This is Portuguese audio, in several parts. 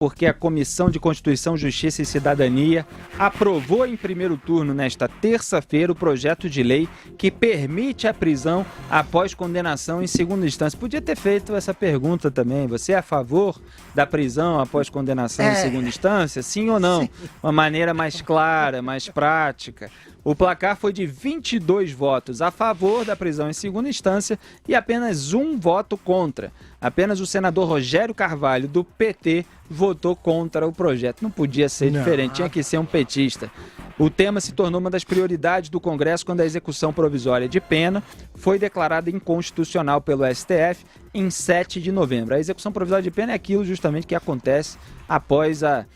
porque a Comissão de Constituição, Justiça e Cidadania aprovou em primeiro turno nesta terça-feira o projeto de lei que permite a prisão após condenação em segunda instância. Podia ter feito essa pergunta também. Você é a favor da prisão após condenação em segunda instância? Sim ou não? Sim. Uma maneira mais clara, mais prática. O placar foi de 22 votos a favor da prisão em segunda instância e apenas um voto contra. Apenas o senador Rogério Carvalho, do PT, votou contra o projeto. Não podia ser diferente, tinha que ser um petista. O tema se tornou uma das prioridades do Congresso quando a execução provisória de pena foi declarada inconstitucional pelo STF em 7 de novembro. A execução provisória de pena é aquilo justamente que acontece após a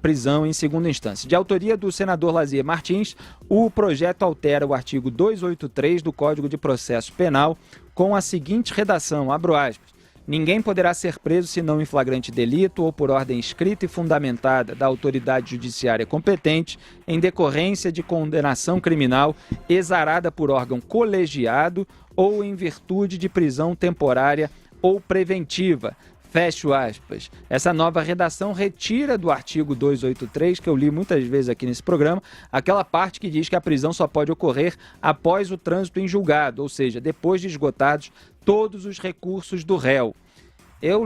prisão em segunda instância. De autoria do senador Lazier Martins, o projeto altera o artigo 283 do Código de Processo Penal com a seguinte redação, abro aspas, ninguém poderá ser preso senão em flagrante delito ou por ordem escrita e fundamentada da autoridade judiciária competente em decorrência de condenação criminal exarada por órgão colegiado ou em virtude de prisão temporária ou preventiva. Fecho aspas. Essa nova redação retira do artigo 283, que eu li muitas vezes aqui nesse programa, aquela parte que diz que a prisão só pode ocorrer após o trânsito em julgado, ou seja, depois de esgotados todos os recursos do réu. Eu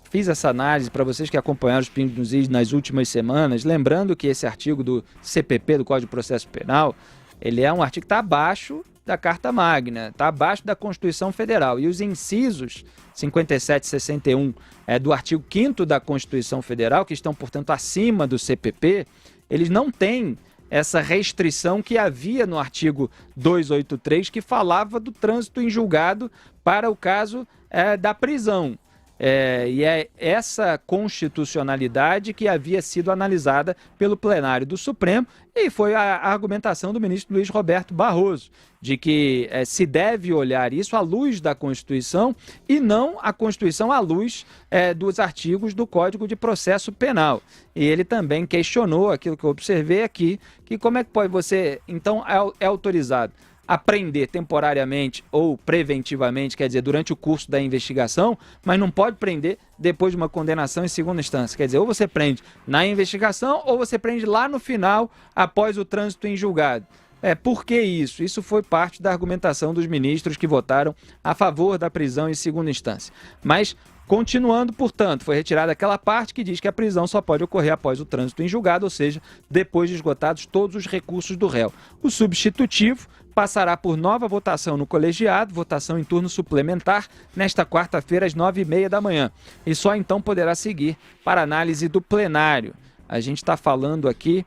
fiz essa análise para vocês que acompanharam os Pingos nos Is nas últimas semanas, lembrando que esse artigo do CPP, do Código de Processo Penal, ele é um artigo que está abaixo da Carta Magna, está abaixo da Constituição Federal. E os incisos 57 e 61 do artigo 5º da Constituição Federal, que estão, portanto, acima do CPP, eles não têm essa restrição que havia no artigo 283, que falava do trânsito em julgado para o caso da prisão. E é essa constitucionalidade que havia sido analisada pelo plenário do Supremo e foi a argumentação do ministro Luiz Roberto Barroso, de que se deve olhar isso à luz da Constituição e não a Constituição à luz dos artigos do Código de Processo Penal. E ele também questionou aquilo que eu observei aqui, que como é que pode você, então, é autorizado a prender temporariamente ou preventivamente, quer dizer, durante o curso da investigação, mas não pode prender depois de uma condenação em segunda instância. Quer dizer, ou você prende na investigação ou você prende lá no final, após o trânsito em julgado. Por que isso? Isso foi parte da argumentação dos ministros que votaram a favor da prisão em segunda instância. Mas, continuando, portanto, foi retirada aquela parte que diz que a prisão só pode ocorrer após o trânsito em julgado, ou seja, depois de esgotados todos os recursos do réu. O substitutivo passará por nova votação no colegiado, votação em turno suplementar, nesta quarta-feira às 9h30 da manhã. E só então poderá seguir para análise do plenário. A gente está falando aqui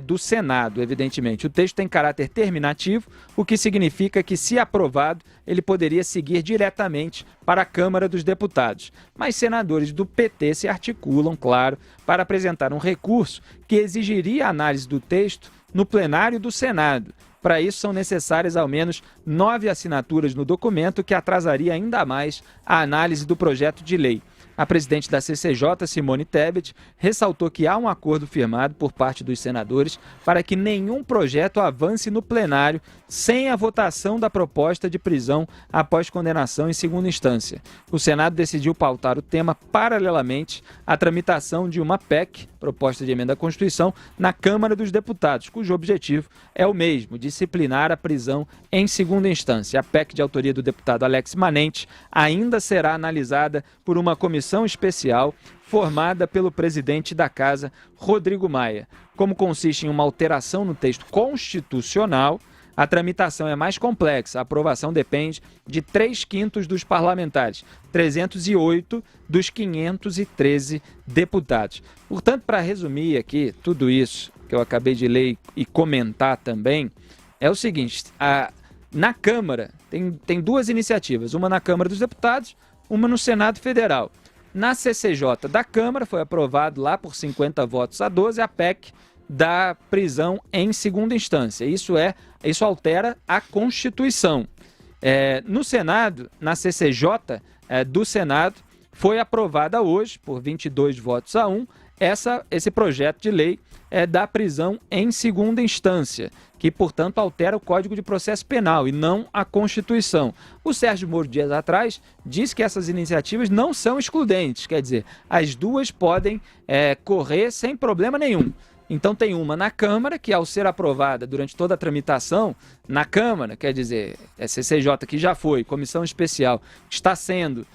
do Senado, evidentemente. O texto tem caráter terminativo, o que significa que, se aprovado, ele poderia seguir diretamente para a Câmara dos Deputados. Mas senadores do PT se articulam, claro, para apresentar um recurso que exigiria a análise do texto no plenário do Senado. Para isso, são necessárias ao menos 9 assinaturas no documento, que atrasaria ainda mais a análise do projeto de lei. A presidente da CCJ, Simone Tebet, ressaltou que há um acordo firmado por parte dos senadores para que nenhum projeto avance no plenário sem a votação da proposta de prisão após condenação em segunda instância. O Senado decidiu pautar o tema paralelamente à tramitação de uma PEC, proposta de emenda à Constituição, na Câmara dos Deputados, cujo objetivo é o mesmo, disciplinar a prisão em segunda instância. A PEC, de autoria do deputado Alex Manente, ainda será analisada por uma comissão especial formada pelo presidente da Casa, Rodrigo Maia. Como consiste em uma alteração no texto constitucional, a tramitação é mais complexa. A aprovação depende de 3/5 dos parlamentares, 308 dos 513 deputados. Portanto, para resumir aqui tudo isso que eu acabei de ler e comentar também, é o seguinte, na Câmara tem duas iniciativas, uma na Câmara dos Deputados, uma no Senado Federal. Na CCJ da Câmara foi aprovado lá por 50 votos a 12 a PEC da prisão em segunda instância. Isso altera a Constituição. No Senado, na CCJ do Senado, foi aprovada hoje, por 22 votos a 1, esse projeto de lei da prisão em segunda instância, que, portanto, altera o Código de Processo Penal e não a Constituição. O Sérgio Moro, dias atrás, disse que essas iniciativas não são excludentes, quer dizer, as duas podem correr sem problema nenhum. Então tem uma na Câmara, que ao ser aprovada durante toda a tramitação, na Câmara, quer dizer, CCJ que já foi, comissão especial, está sendo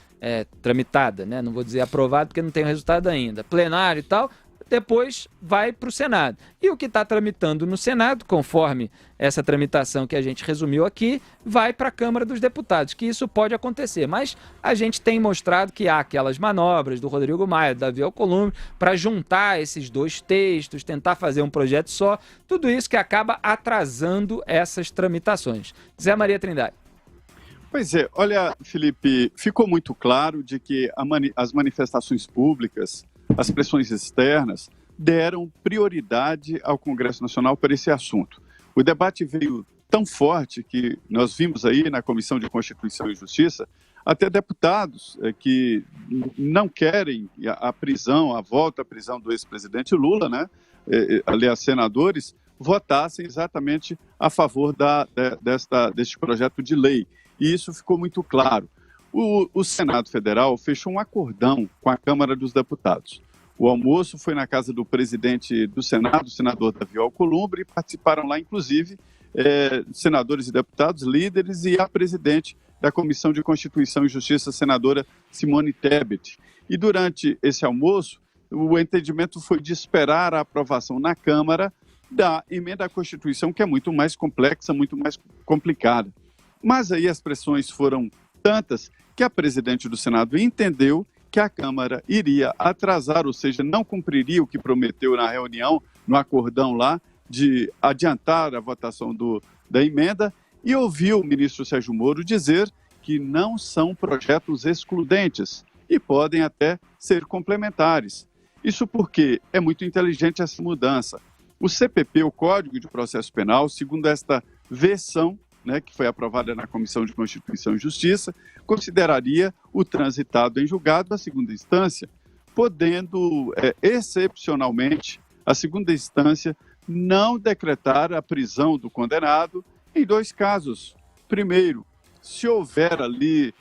tramitada, né? Não vou dizer aprovado porque não tem o resultado ainda, plenário e tal, depois vai para o Senado. E o que está tramitando no Senado, conforme essa tramitação que a gente resumiu aqui, vai para a Câmara dos Deputados, que isso pode acontecer. Mas a gente tem mostrado que há aquelas manobras do Rodrigo Maia, do Davi Alcolumbre, para juntar esses dois textos, tentar fazer um projeto só, tudo isso que acaba atrasando essas tramitações. Zé Maria Trindade. Pois é, olha, Felipe, ficou muito claro de que as manifestações públicas, as pressões externas, deram prioridade ao Congresso Nacional para esse assunto. O debate veio tão forte que nós vimos aí na Comissão de Constituição e Justiça, até deputados que não querem a prisão, a volta à prisão do ex-presidente Lula, né? Aliás, senadores, votassem exatamente a favor deste projeto de lei. E isso ficou muito claro. O Senado Federal fechou um acordão com a Câmara dos Deputados. O almoço foi na casa do presidente do Senado, o senador Davi Alcolumbre, e participaram lá, inclusive, senadores e deputados, líderes, e a presidente da Comissão de Constituição e Justiça, senadora Simone Tebet. E durante esse almoço, o entendimento foi de esperar a aprovação na Câmara da emenda à Constituição, que é muito mais complexa, muito mais complicada. Mas aí as pressões foram tantas que a presidente do Senado entendeu que a Câmara iria atrasar, ou seja, não cumpriria o que prometeu na reunião, no acordão lá, de adiantar a votação da emenda, e ouviu o ministro Sérgio Moro dizer que não são projetos excludentes e podem até ser complementares. Isso porque é muito inteligente essa mudança. O CPP, o Código de Processo Penal, segundo esta versão, que foi aprovada na Comissão de Constituição e Justiça, consideraria o transitado em julgado a segunda instância, podendo, excepcionalmente, a segunda instância não decretar a prisão do condenado em dois casos. Primeiro, se houver ali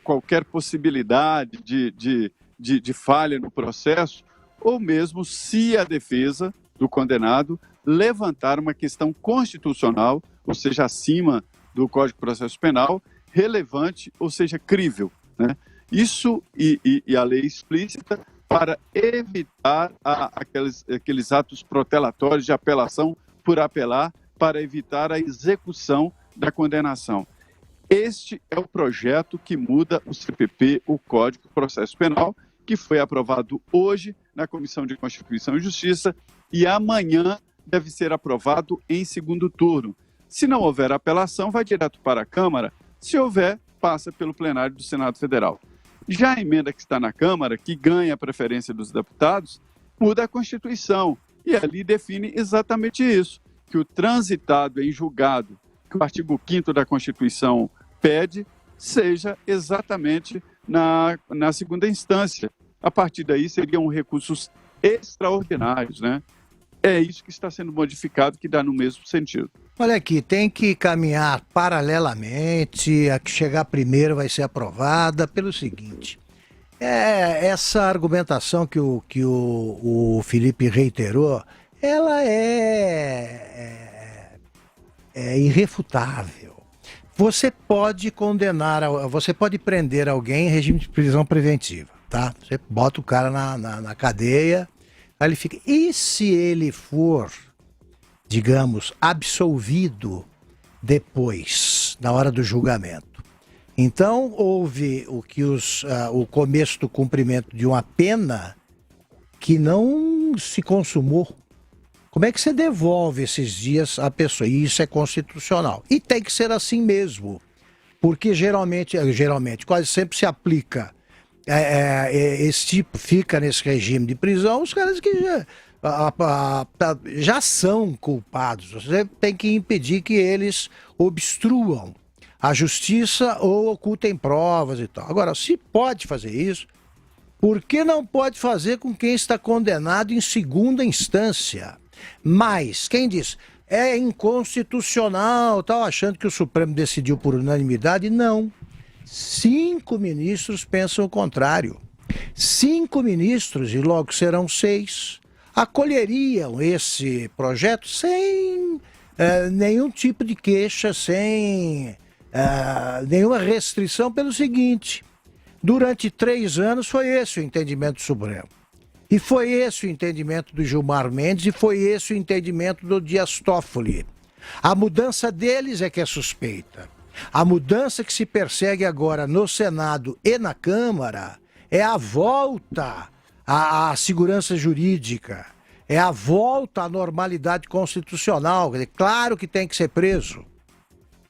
qualquer possibilidade de falha no processo, ou mesmo se a defesa do condenado levantar uma questão constitucional, ou seja, acima do Código de Processo Penal, relevante, ou seja, crível, né? Isso e a lei explícita para evitar aqueles atos protelatórios de apelação por apelar, para evitar a execução da condenação. Este é o projeto que muda o CPP, o Código de Processo Penal, que foi aprovado hoje na Comissão de Constituição e Justiça e amanhã deve ser aprovado em segundo turno. Se não houver apelação, vai direto para a Câmara. Se houver, passa pelo plenário do Senado Federal. Já a emenda que está na Câmara, que ganha a preferência dos deputados, muda a Constituição e ali define exatamente isso, que o transitado em julgado, que o artigo 5º da Constituição pede, seja exatamente na segunda instância. A partir daí seriam recursos extraordinários, né? É isso que está sendo modificado, que dá no mesmo sentido. Olha aqui, tem que caminhar paralelamente, a que chegar primeiro vai ser aprovada pelo seguinte. Essa argumentação que o Felipe reiterou, ela é irrefutável. Você pode você pode prender alguém em regime de prisão preventiva, tá? Você bota o cara na cadeia, aí ele fica. E se ele for, digamos, absolvido depois, na hora do julgamento? Então, houve o começo do cumprimento de uma pena que não se consumou. Como é que você devolve esses dias à pessoa? E isso é constitucional. E tem que ser assim mesmo, porque geralmente quase sempre se aplica esse tipo, fica nesse regime de prisão, os caras que já são culpados. Você tem que impedir que eles obstruam a justiça ou ocultem provas e tal. Agora, se pode fazer isso, Por que não pode fazer com quem está condenado em segunda instância? Mas, quem diz, é inconstitucional, tal, achando que o Supremo decidiu por unanimidade? Não. 5 ministros pensam o contrário. 5 ministros, e logo serão 6, acolheriam esse projeto sem nenhum tipo de queixa, sem nenhuma restrição, pelo seguinte: durante 3 anos foi esse o entendimento do Supremo. E foi esse o entendimento do Gilmar Mendes e foi esse o entendimento do Dias Toffoli. A mudança deles é que é suspeita. A mudança que se persegue agora no Senado e na Câmara é a volta à segurança jurídica, é a volta à normalidade constitucional. Claro que tem que ser preso.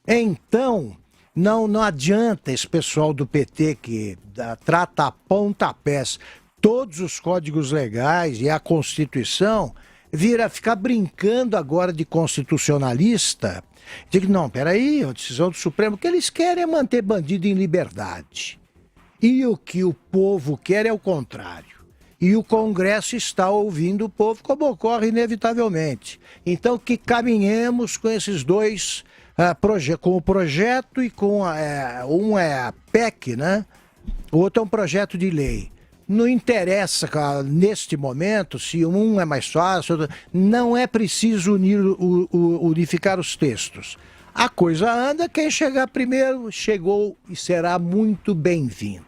Então, não adianta esse pessoal do PT que trata a pontapés todos os códigos legais e a Constituição, vir a ficar brincando agora de constitucionalista. Digo, não, peraí, a decisão do Supremo, o que eles querem é manter bandido em liberdade. E o que o povo quer é o contrário. E o Congresso está ouvindo o povo, como ocorre inevitavelmente. Então, que caminhemos com esses dois com o projeto e com um é a PEC, né? O outro é um projeto de lei. Não interessa, neste momento, se um é mais fácil, não é preciso unificar os textos. A coisa anda, quem chegar primeiro chegou e será muito bem-vindo.